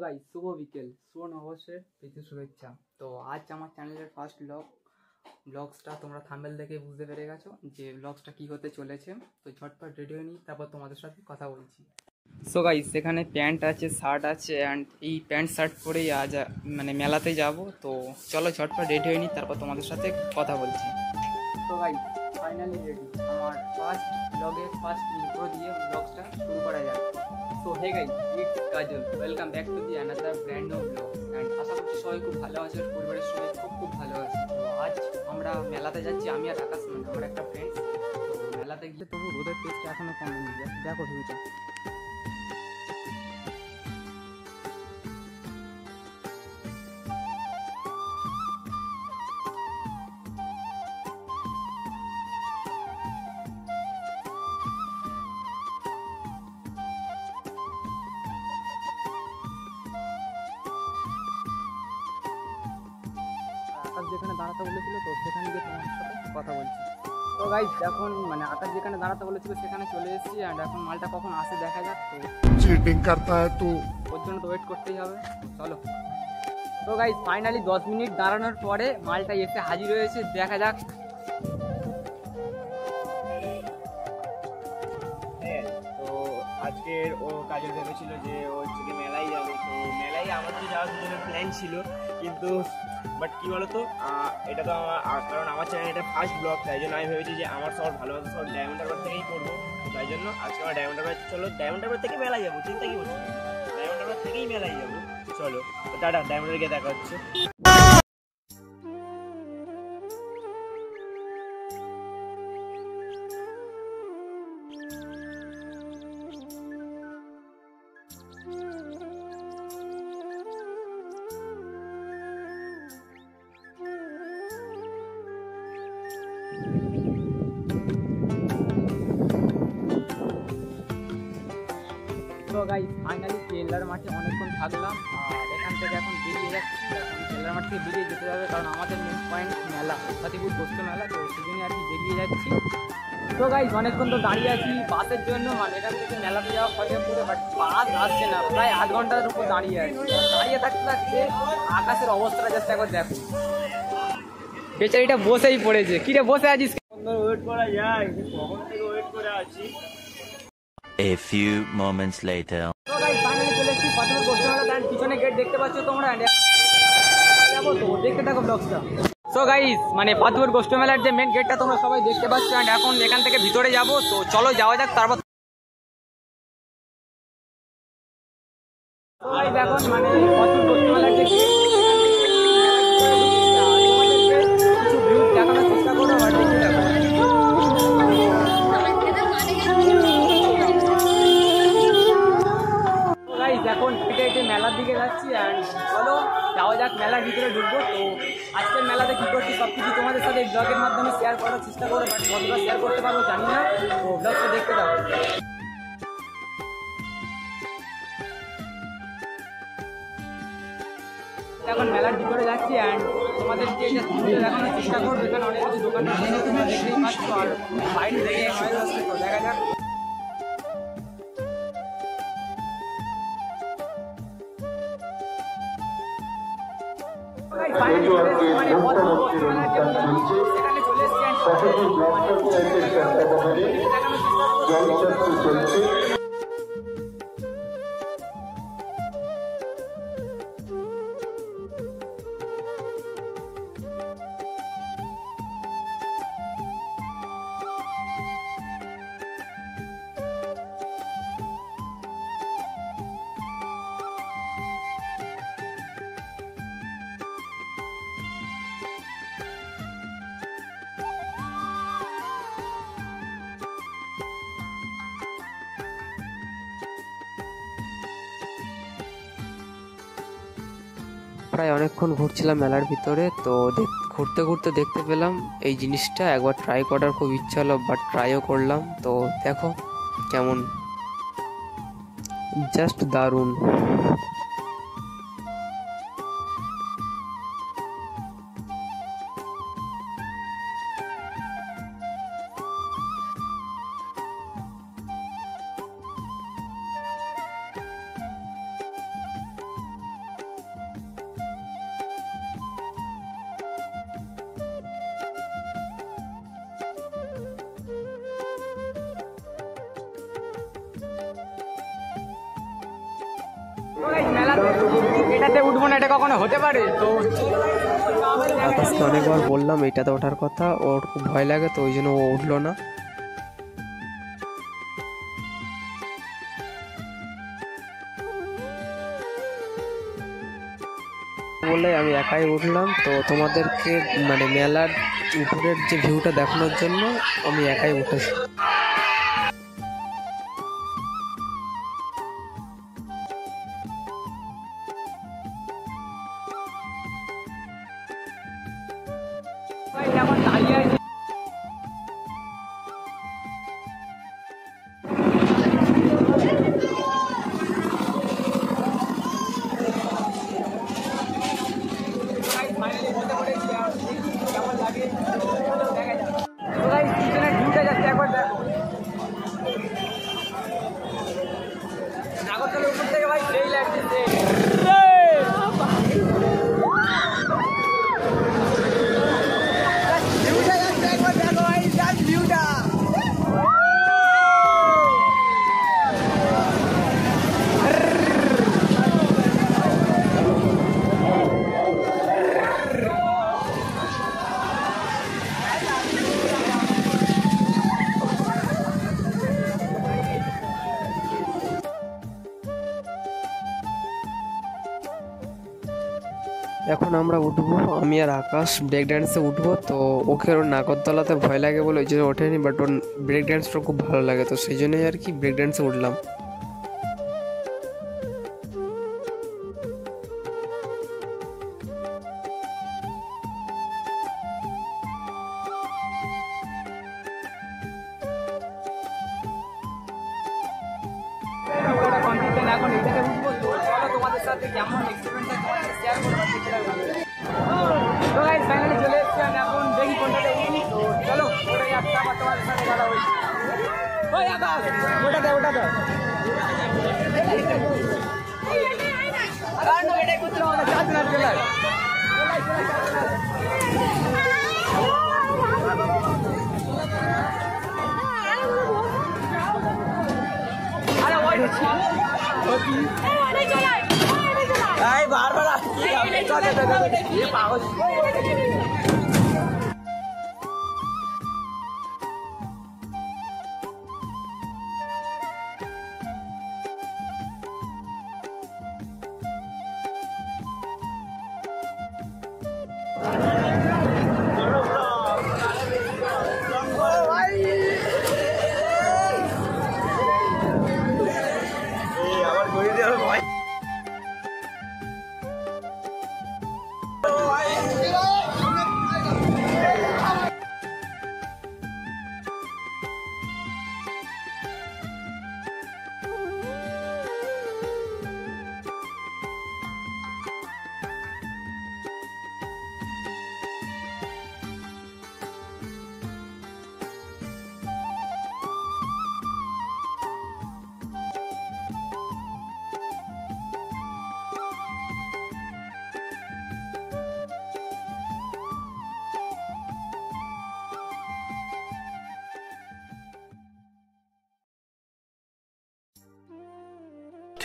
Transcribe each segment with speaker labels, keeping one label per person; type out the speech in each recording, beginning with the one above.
Speaker 1: Guys, শুভ বিকেল, শুভ নববর্ষের প্রীতি শুভেচ্ছা। তো আজ আমার চ্যানেলের ফার্স্ট ব্লগসটা তোমরা থাম্বনেল দেখে বুঝতে পেরে গেছো যে ব্লগসটা কী হতে চলেছে। তো ঝটপট রেডি হয়ে নিই, তারপর তোমাদের সাথে কথা বলছি। সো গাইস, এখানে প্যান্ট আছে, শার্ট আছে, অ্যান্ড এই প্যান্ট শার্ট পরেই আজ মেলাতে যাব। তো চলো ঝটপট রেডি হয়ে নিই, তারপর তোমাদের সাথে কথা বলছি। তো গাইস, ফাইনালি রেডি। আমার ফার্স্ট ব্লগের ফার্স্ট ইন্ট্রো দিয়ে ব্লগসটা শুরু করা যায়। So hey guys, it's Kajal, welcome back to the another brand new blog. And আশা করছি সবাই খুব ভালো আছে, পরিবারের সবাই খুব ভালো আছে। তো আজ আমরা মেলাতে যাচ্ছি, আমি আর আকাশ, আমার একটা ফ্রেন্ডস। তো মেলাতে গিয়ে তবু রোদের তেজটা এখনও কমেনি, দেখো ভিউটা। আকাশ যেখানে দাঁড়াতে বলেছিল, তো সেখানে গিয়ে তোমার সাথে কথা বলছি। তো গাইস, এখন আকাশ যেখানে দাঁড়াতে বলেছিল সেখানে চলে এসেছি। অ্যান্ড এখন মালটা কখন আসে দেখা যাক। তো
Speaker 2: চিটিং করতা হ্যায় তু,
Speaker 1: ওর জন্য তো ওয়েট করতেই হবে, চলো। তো গাইস, ফাইনালি 10 মিনিট দাঁড়ানোর পরে মালটা এসে হাজির হয়েছে, দেখা যাক।
Speaker 3: তো আজকের ও কাজে ভেবেছিল যে ও হচ্ছে মেলায় যাবে। তো মেলায় আমাদের যাওয়ার দুজনের প্ল্যান ছিল, কিন্তু বাট কী বলতো, এটা তো কারণ আমার চ্যানেল এটা ফার্স্ট ব্লগ, তাই জন্য আমি ভেবেছি যে আমার সব ভালোবাসা সব ডায়মন্ড হারবার থেকেই করবো। তাই জন্য আজকে আমার ডায়মন্ড হারবার, চলো ডায়মন্ড হারবার থেকে মেলায় যাবো, চিন্তা কি করছি, ডায়মন্ড হারবার থেকেই মেলায় যাবো। চলো তো টাটা, ডায়মন্ড হারবার গিয়ে দেখা হচ্ছে।
Speaker 1: তো গাইস, ফাইনালি কেল্লার মাঠে অনেকক্ষণ থাকলাম, আর এখান থেকে এখন বেরিয়ে যাচ্ছি। এখন কেল্লার মাঠ থেকে বেরিয়ে যেতে হবে, কারণ আমাদের মেন পয়েন্ট মেলা, ফাতিপুর গোষ্ঠ মেলা। তো সেজন্য আর কি বেরিয়ে যাচ্ছি। তো গাইস, অনেকক্ষণ তো দাঁড়িয়ে আছি বাসের জন্য, এখান থেকে মেলাতে যাওয়া ফতেপুরে, বাট বাস আসছে না। প্রায় আধ ঘন্টার উপর দাঁড়িয়ে আছি। দাঁড়িয়ে থাকতে থাকতে আকাশের অবস্থাটা জাস্ট একবার দেখো, বেচারিটা বসেই পড়েছে। কিরে, বসে আছিস?
Speaker 3: ওয়েট করা যায়, কখন থেকে ওয়েট করে আছি।
Speaker 4: A few moments later.
Speaker 1: তো গাইস, ফাইনালি চলে এসেছি ফাতিপুর গোষ্ঠ মেলা। তার পিছনে গেট দেখতে পাচ্ছ তোমরা, যাবো তো, দেখতে থাকো ব্লগটা। সো গাইস, ফাতিপুর গোষ্ঠ মেলার যে মেন গেটটা তোমরা সবাই দেখতে পাচ্ছ, অ্যান্ড এখন এখান থেকে ভিতরে যাবো। তো চলো যাওয়া যাক। তারপর এখন ফাতিপুর গোষ্ঠ মেলার যে কিছু ভিউ দেখানোর চেষ্টা করবো। এখন হেঁটে হেঁটে মেলার দিকে যাচ্ছি, অ্যান্ড চলো যাওয়া যাক, মেলার ভিতরে ঢুকবো। তো আজকের মেলাতে কী করছি সব কিছু তোমাদের সাথে এই ব্লগের মাধ্যমে শেয়ার করার চেষ্টা করবো, বাট কতটা শেয়ার করতে পারবো জানি না। তো ব্লগটা দেখতে থাকো। এখন মেলার ভিতরে যাচ্ছি, অ্যান্ড তোমাদেরকে এটা দেখানোর চেষ্টা করবো। এখানে অনেক কিছু দোকান তোমরা দেখতেই পাচ্ছ, আর বাইরে দেখে তো দেখা যাক। সেখানে চলে এসেছি।
Speaker 5: প্রায় অনেকক্ষণ ঘুরছিলাম মেলার ভিতরে। তো ঘুরতে ঘুরতে দেখতে পেলাম এই জিনিসটা, একবার ট্রাই করার খুব ইচ্ছা হলো, বাট ট্রাইও করলাম। তো দেখো কেমন, জাস্ট দারুণ।
Speaker 1: এটাতে উঠবো না, এটা কখনো হতে পারে? তো
Speaker 5: আকাশকে অনেকবার বললাম এটাতে ওঠার কথা, ওর খুব ভয় লাগে তো ওই জন্য ও উঠলো না। বলে আমি একাই উঠলাম। তো তোমাদেরকে মানে মেলার উপরের যে ভিউটা দেখানোর জন্য আমি একাই উঠেছি।
Speaker 1: এখন দাঁড়িয়ে আছে। কেমন লাগে দেখা যাক। তো ভাই পিছনের ভিউটা যাচ্ছে একবার দেখো। নাগরতলার উপর থেকে ভাই সেই লাগছে সেই। ভিউটা যাচ্ছে একবার দেখো ভাই, জাস্ট ভিউটা।
Speaker 5: এখন আমরা উঠবো, আমি আর আকাশ ব্রেক ড্যান্সে উঠবো। তো ওকে ওর নাগরদোলাতে ভয় লাগে বলে ওই জন্য ওঠেনি, বাট ওর ব্রেক ড্যান্সটা খুব ভালো লাগে, তো সেই জন্যই আর কি ব্রেক ড্যান্সে উঠলাম।
Speaker 1: পুরোটা কমপ্লিট না, এখন এটাতে উঠবো। তো চলো তোমাদের সাথে কেমন এক্সপিরিয়েন্সটা তোমাদের শেয়ার করবো, সেটা ভালো লাগে। তো গাইস ফাইনালি চলে এসেছি, আমি এখন দেখি কোনটাতে উঠি। তো চলো ওটা যাচ্ছে, আবার তোমাদের সাথে কথা বলছি। ওই আকাশ ওটাতে ওটাতে আর না এটাই করতে হবে, চার্জ না চলে আরে ওই এই বারবার আসছি আমি কথা এই পাগল।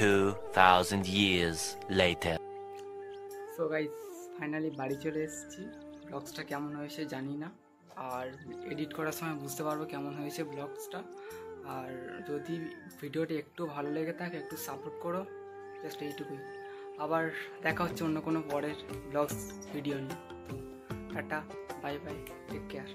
Speaker 4: $2,000 years later.
Speaker 1: So guys finally বাড়ি চলে এসেছি। ব্লগসটা কেমন হয়েছে জানি না, আর এডিট করার সময় বুঝতে পারবো কেমন হয়েছে ব্লগসটা। আর যদি ভিডিওটি একটু ভালো লেগে থাকে একটু সাপোর্ট করো, জাস্ট এইটুকুই। আবার দেখা হচ্ছে অন্য কোনো পরের ব্লগস ভিডিও নিয়ে। তো tata, bye bye, take care.